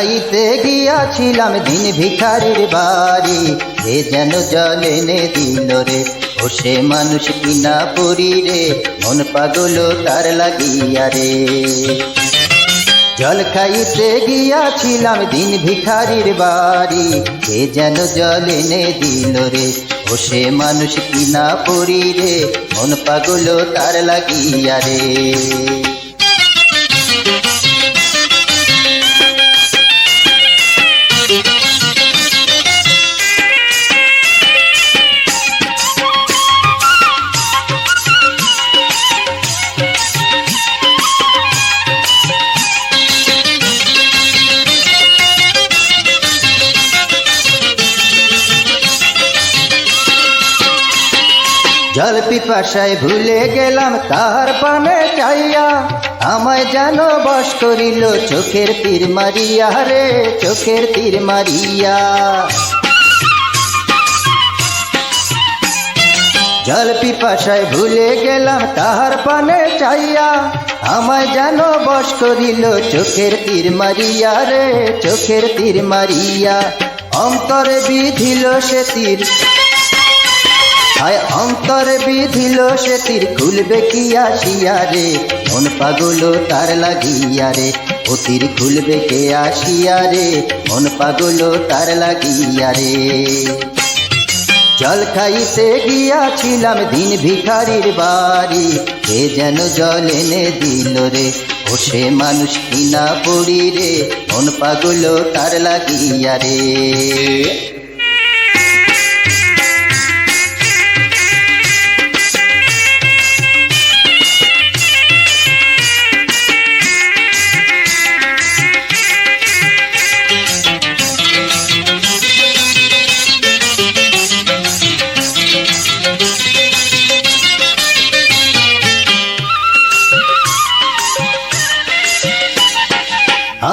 খাইতে গিয়াছিলাম দিন ভিখারির বাড়ি, সে যেন জল এনে দিল রে, ও সে মানুষ কিনা পুরি রে, মন পাগল তার লাগিয়া রে। জল খাইতে গিয়াছিলাম দিন ভিখারির বাড়ি, সে যেন জল এনে দিল রে, ও সে মানুষ কিনা পুরি রে, মন পাগল তার লাগিয়া রে। জল পিপাসায় ভুলে গেলাম তাহার পানে চাইয়া, আমায় যেন বশ করিল চোখের তীর মারিয়া রে, চোখের তীর মারিয়া। জল পিপাসায় ভুলে গেলাম তাহার পানে চাইয়া, আমায় যেন বশ করিল চোখের তীর মারিয়া রে, চোখের তীর মারিয়া। অন্তরে বিধিল সে তীর, হায় অন্তরে বিধিল সে তীর, খুলবে কি আসিয়া রে, মন পাগল তার লাগিয়া রে, ও তীর খুলবে কে আসিয়া রে, মন পাগল তার লাগিয়া রে। জল খাইতে গিয়াছিলাম দিন ভিখারির বাড়ি, সে যেন জল এনে দিল রে, ও সে মানুষ কিনা পুরি রে, মন পাগল তার লাগিয়া রে।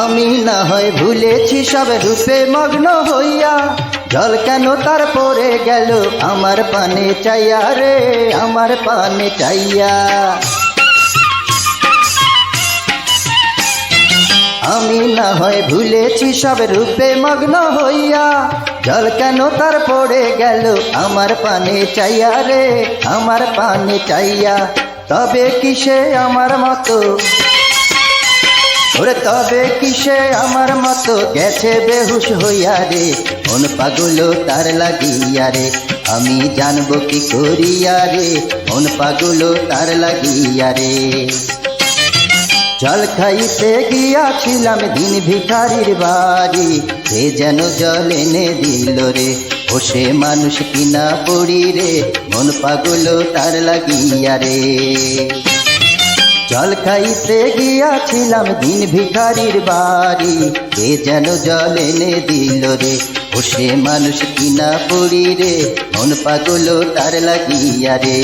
আমি না হয় ভুলেছি সব রূপে মগ্ন হইয়া, জল কেন তার পরে গেল আমার পানে চাইয়া রে, আমার পানে চাইয়া। আমি না হয় ভুলেছি সব রূপে মগ্ন হইয়া, জল কেন তার পরে গেল আমার পানে চাইয়া রে, আমার পানে চাইয়া। তবে কিসে আমার মতো ওরে, তবে কিসে আমার মতো গেছে বেহুশ হইয়া রে, মন পাগল তার লাগিয়া রে, আমি জানবো কি করিয়া রে, মন পাগল তার লাগিয়া রে। জল খাইতে গিয়াছিলাম দিন ভিখারির বাড়ি, সে যেন জল এনে দিল রে, ও সে মানুষ কিনা পুরি রে, মন পাগল তার লাগিয়া রে। জল খাইতে গিয়াছিলাম দিন ভিখারির বাড়ি, সে যেন জল এনে দিল রে, ও সে মানুষ কিনা পুরি রে, মন পাগল তার লাগিয়া রে।